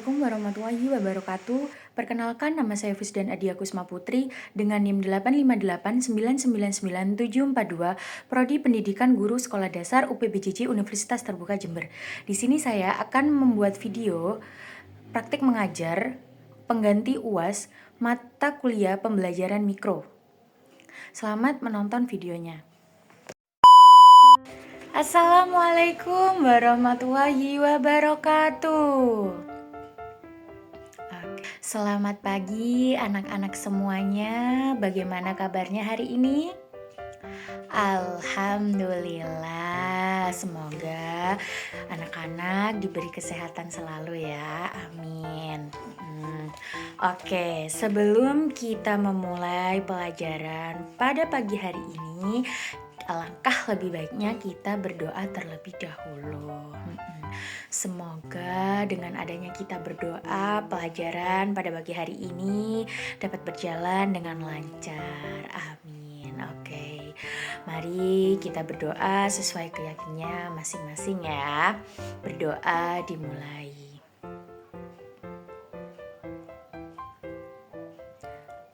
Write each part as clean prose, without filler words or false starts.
Assalamualaikum warahmatullahi wabarakatuh. Perkenalkan, nama saya Fusdan Adia Kusma Putri dengan NIM 858999742, Prodi Pendidikan Guru Sekolah Dasar UPBJJ Universitas Terbuka Jember. Di sini saya akan membuat video praktik mengajar pengganti UAS mata kuliah pembelajaran mikro. Selamat menonton videonya. Assalamualaikum warahmatullahi wabarakatuh. Selamat pagi anak-anak semuanya. Bagaimana kabarnya hari ini? Alhamdulillah. Semoga anak-anak diberi kesehatan selalu ya. Amin. Oke, sebelum kita memulai pelajaran pada pagi hari ini, alangkah lebih baiknya kita berdoa terlebih dahulu. Semoga dengan adanya kita berdoa, pelajaran pada pagi hari ini dapat berjalan dengan lancar. Amin. Oke, mari kita berdoa sesuai keyakinannya masing-masing ya. Berdoa dimulai.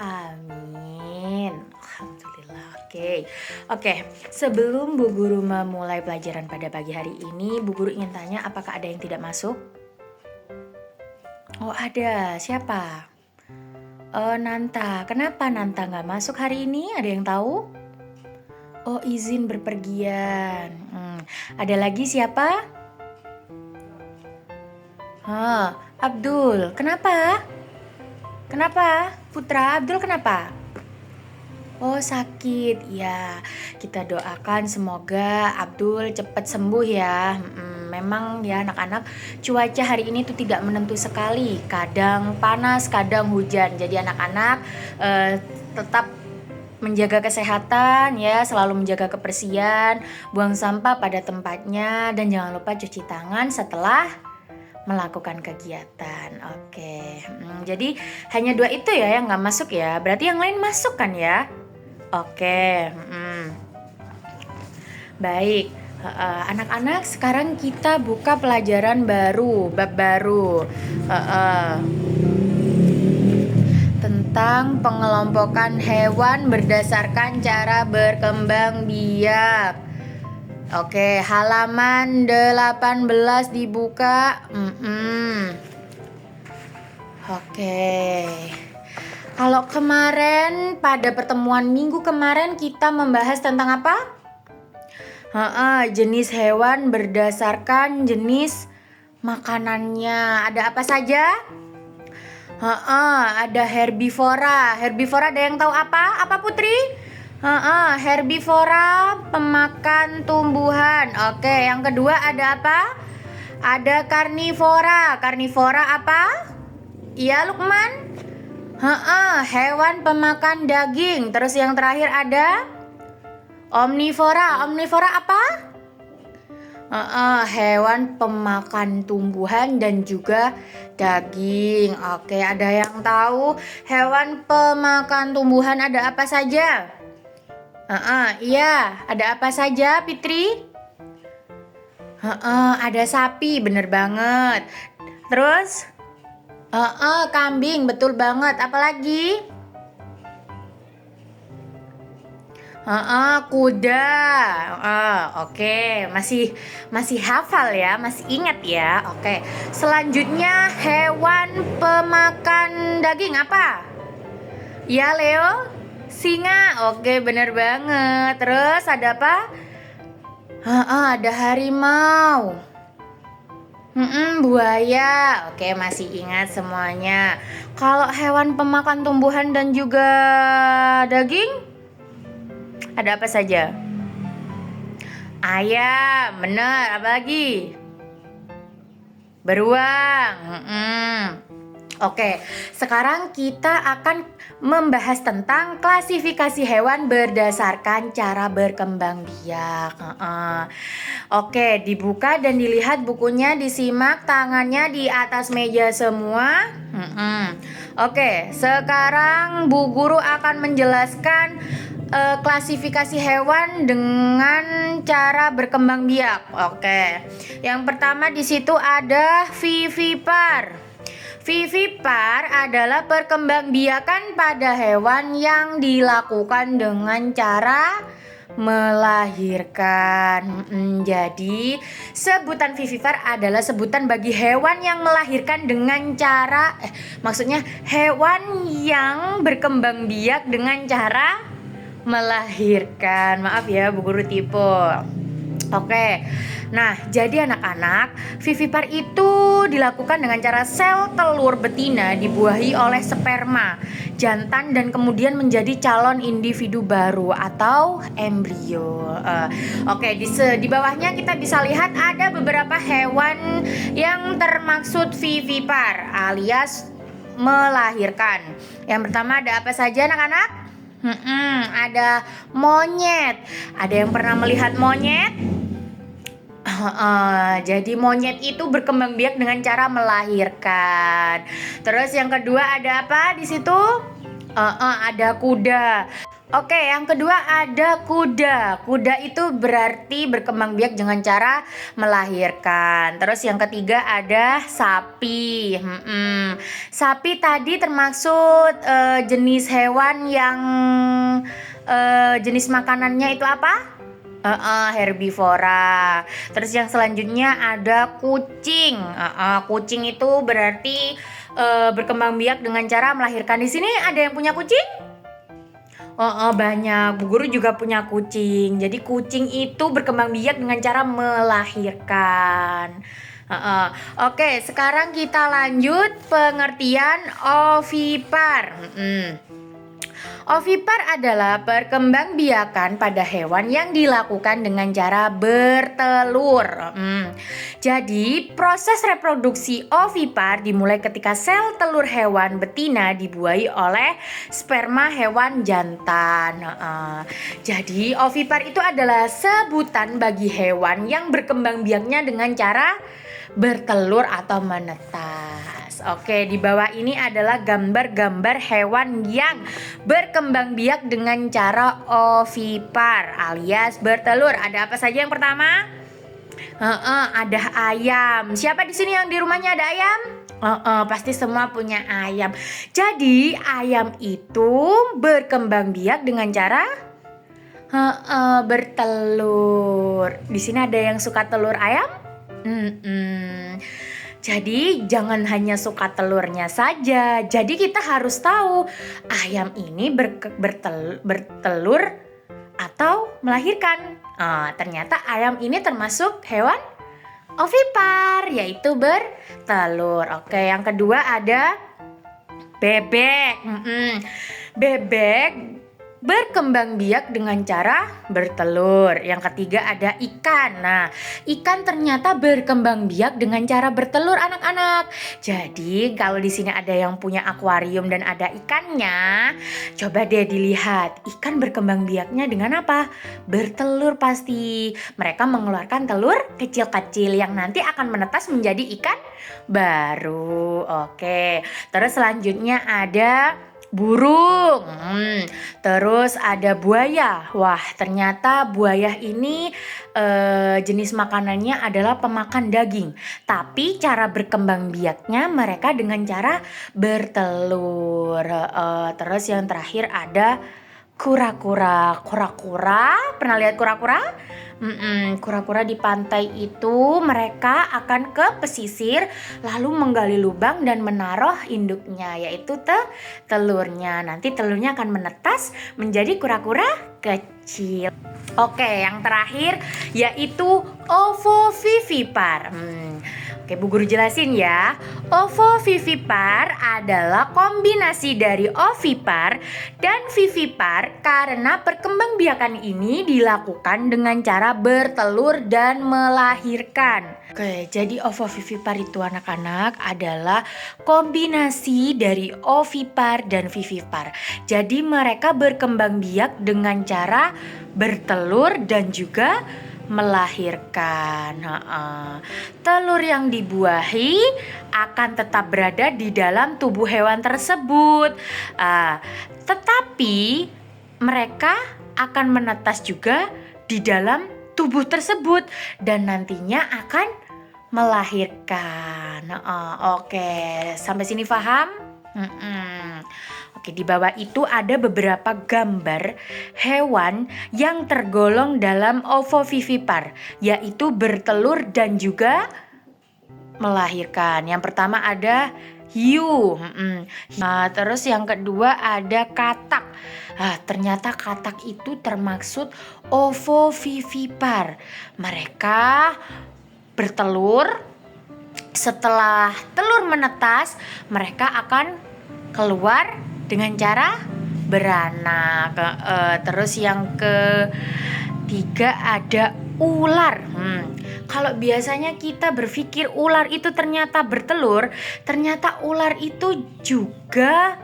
Amin. Alhamdulillah. Oke. Sebelum Bu Guru memulai pelajaran pada pagi hari ini, Bu Guru ingin tanya apakah ada yang tidak masuk? Oh, ada. Siapa? Nanta. Kenapa Nanta nggak masuk hari ini? Ada yang tahu? Oh, izin berpergian. Ada lagi siapa? Abdul. Kenapa? Putra Abdul kenapa? Oh, sakit. Ya, kita doakan semoga Abdul cepat sembuh ya. Memang ya anak-anak, cuaca hari ini tuh tidak menentu sekali. Kadang panas, kadang hujan. Jadi anak-anak tetap menjaga kesehatan ya, selalu menjaga kebersihan, buang sampah pada tempatnya, dan jangan lupa cuci tangan setelah melakukan kegiatan. Oke. Jadi hanya 2 itu ya yang nggak masuk ya. Berarti yang lain masuk kan ya? Oke. Baik. Anak-anak, sekarang kita buka pelajaran baru, bab baru tentang pengelompokan hewan berdasarkan cara berkembang biak. Oke, halaman 18 dibuka. Oke. Kalau kemarin pada pertemuan minggu kemarin kita membahas tentang apa? Jenis hewan berdasarkan jenis makanannya. Ada apa saja? Ada herbivora. Herbivora ada yang tahu apa? Apa Putri? Herbivora pemakan tumbuhan. Oke, yang kedua ada apa? Ada karnivora. Karnivora apa? Iya, Lukman? Hewan pemakan daging. Terus yang terakhir ada omnivora. Omnivora apa? Hewan pemakan tumbuhan dan juga daging. Oke, ada yang tahu hewan pemakan tumbuhan ada apa saja? Iya, ada apa saja, Fitri? Ada sapi, bener banget. Terus? Kambing, betul banget. Apalagi? Kuda. Oke, masih hafal ya, masih ingat ya. Oke. Selanjutnya hewan pemakan daging apa? Ya, Leo? Singa. Oke, bener banget. Terus ada apa? Ada harimau. Buaya. Oke, masih ingat semuanya. Kalau hewan pemakan tumbuhan dan juga daging, ada apa saja? Ayam, benar. Apa lagi? Beruang. Oke, sekarang kita akan membahas tentang klasifikasi hewan berdasarkan cara berkembang biak. Oke, dibuka dan dilihat bukunya, disimak, tangannya di atas meja semua. Oke, sekarang Bu Guru akan menjelaskan klasifikasi hewan dengan cara berkembang biak. Oke, yang pertama di situ ada vivipar. Vivipar adalah perkembangbiakan pada hewan yang dilakukan dengan cara melahirkan. Jadi sebutan vivipar adalah sebutan bagi hewan yang melahirkan dengan cara maksudnya hewan yang berkembang biak dengan cara melahirkan. Maaf ya Bu Guru tipe. Oke. Nah, jadi anak-anak, vivipar itu dilakukan dengan cara sel telur betina dibuahi oleh sperma jantan dan kemudian menjadi calon individu baru atau embrio. Oke, di bawahnya kita bisa lihat ada beberapa hewan yang termaksud vivipar alias melahirkan. Yang pertama ada apa saja anak-anak? Ada monyet. Ada yang pernah melihat monyet? Jadi monyet itu berkembang biak dengan cara melahirkan. Terus yang kedua ada apa di situ? Ada kuda. Oke, yang kedua ada kuda. Kuda itu berarti berkembang biak dengan cara melahirkan. Terus yang ketiga ada sapi. Sapi tadi termaksud jenis hewan yang jenis makanannya itu apa? Herbivora. Terus yang selanjutnya ada kucing. Kucing itu berarti berkembang biak dengan cara melahirkan. Di sini ada yang punya kucing? Banyak. Bu Guru juga punya kucing. Jadi kucing itu berkembang biak dengan cara melahirkan. Oke, sekarang kita lanjut pengertian ovipar. Ovipar adalah perkembangbiakan pada hewan yang dilakukan dengan cara bertelur. Jadi proses reproduksi ovipar dimulai ketika sel telur hewan betina dibuahi oleh sperma hewan jantan. Jadi ovipar itu adalah sebutan bagi hewan yang berkembang biaknya dengan cara bertelur atau menetas. Oke, di bawah ini adalah gambar-gambar hewan yang berkembang biak dengan cara ovipar alias bertelur. Ada apa saja yang pertama? Ada ayam. Siapa di sini yang di rumahnya ada ayam? Pasti semua punya ayam. Jadi ayam itu berkembang biak dengan cara bertelur. Di sini ada yang suka telur ayam? Jadi jangan hanya suka telurnya saja. Jadi kita harus tahu ayam ini bertelur atau melahirkan. Ternyata ayam ini termasuk hewan ovipar, yaitu bertelur. Oke, yang kedua ada bebek. Bebek berkembang biak dengan cara bertelur. Yang ketiga ada ikan. Nah, ikan ternyata berkembang biak dengan cara bertelur anak-anak. Jadi kalau di sini ada yang punya akuarium dan ada ikannya, coba deh dilihat ikan berkembang biaknya dengan apa? Bertelur pasti. Mereka mengeluarkan telur kecil-kecil yang nanti akan menetas menjadi ikan baru. Oke. Terus selanjutnya ada burung. Terus ada buaya. Wah, ternyata buaya ini jenis makanannya adalah pemakan daging. Tapi cara berkembang biaknya mereka dengan cara bertelur. Terus yang terakhir ada kura-kura. Kura-kura, pernah lihat kura-kura? Kura-kura di pantai itu mereka akan ke pesisir lalu menggali lubang dan menaruh induknya, yaitu telurnya. Nanti telurnya akan menetas menjadi kura-kura kecil. Oke, yang terakhir yaitu ovovivipar. Oke, Bu Guru jelasin ya. Ovovivipar adalah kombinasi dari ovipar dan vivipar karena perkembangbiakan ini dilakukan dengan cara bertelur dan melahirkan. Oke, jadi ovovivipar itu anak-anak adalah kombinasi dari ovipar dan vivipar. Jadi mereka berkembang biak dengan cara bertelur dan juga melahirkan. Telur yang dibuahi akan tetap berada di dalam tubuh hewan tersebut, tetapi mereka akan menetas juga di dalam tubuh tersebut dan nantinya akan melahirkan. Oke, sampai sini paham? Oke, di bawah itu ada beberapa gambar hewan yang tergolong dalam ovovivipar, yaitu bertelur dan juga melahirkan. Yang pertama ada hiu. Nah, terus yang kedua ada katak. Ternyata katak itu termaksud ovovivipar. Mereka bertelur. Setelah telur menetas, mereka akan keluar dengan cara beranak. Terus yang ketiga ada ular. Kalau biasanya kita berpikir ular itu ternyata bertelur, ternyata ular itu juga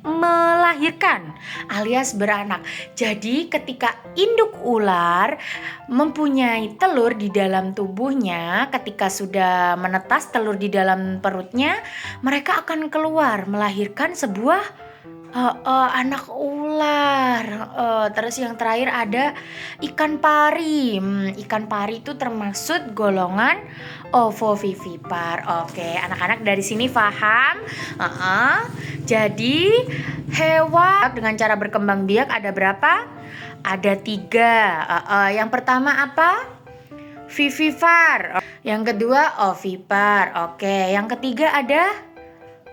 melahirkan alias beranak. Jadi ketika induk ular mempunyai telur di dalam tubuhnya, ketika sudah menetas telur di dalam perutnya, mereka akan keluar melahirkan sebuah anak ular. Terus yang terakhir ada ikan pari. Ikan pari itu termasuk golongan ovovivipar. Oke, anak-anak dari sini paham? Jadi hewan dengan cara berkembang biak ada berapa? Ada 3. Yang pertama apa? Vivipar. Yang kedua ovipar. Oke, yang ketiga ada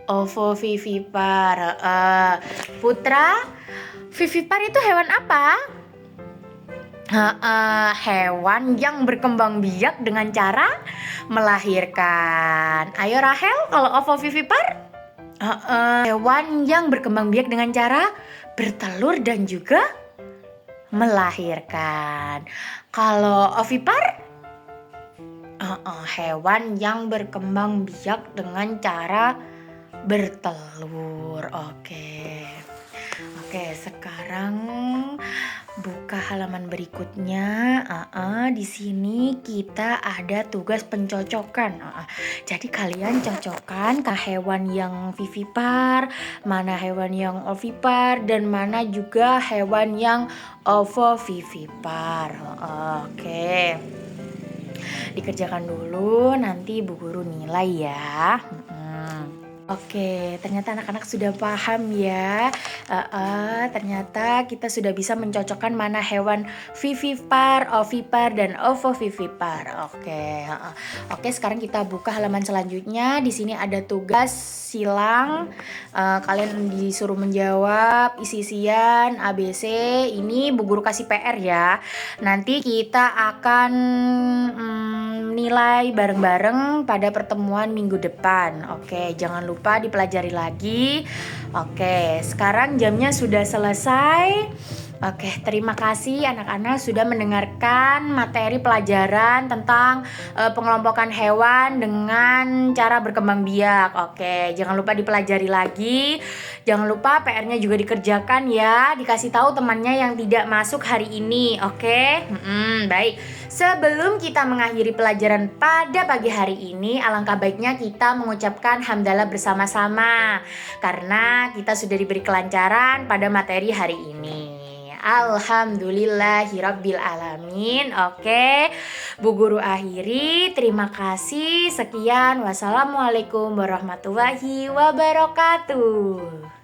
ovovivipar. Putra, vivipar itu hewan apa? Hewan yang berkembang biak dengan cara melahirkan. Ayo Rahel, kalau ovovivipar? Hewan yang berkembang biak dengan cara bertelur dan juga melahirkan. Kalau ovipar? Hewan yang berkembang biak dengan cara bertelur. Oke, sekarang buka halaman berikutnya. Di sini kita ada tugas pencocokan. Jadi kalian cocokkan ke hewan yang vivipar, mana hewan yang ovipar, dan mana juga hewan yang ovovivipar. Oke. Dikerjakan dulu, nanti Bu Guru nilai ya. Oke, ternyata anak-anak sudah paham ya. Ternyata kita sudah bisa mencocokkan mana hewan vivipar, ovipar, dan ovovivipar. Oke, sekarang kita buka halaman selanjutnya. Di sini ada tugas silang. Kalian disuruh menjawab isi-isian ABC. Ini Bu Guru kasih PR ya. Nanti kita akan nilai bareng-bareng pada pertemuan minggu depan. Oke, jangan lupa dipelajari lagi. Oke, sekarang jamnya sudah selesai. Oke, terima kasih anak-anak sudah mendengarkan materi pelajaran tentang pengelompokan hewan dengan cara berkembang biak. Oke, jangan lupa dipelajari lagi. Jangan lupa PR-nya juga dikerjakan ya. Dikasih tahu temannya yang tidak masuk hari ini. Oke, baik. Sebelum kita mengakhiri pelajaran pada pagi hari ini, alangkah baiknya kita mengucapkan hamdalah bersama-sama karena kita sudah diberi kelancaran pada materi hari ini. Alhamdulillahirabbil alamin. Oke, Bu Guru akhiri. Terima kasih. Sekian. Wassalamualaikum warahmatullahi wabarakatuh.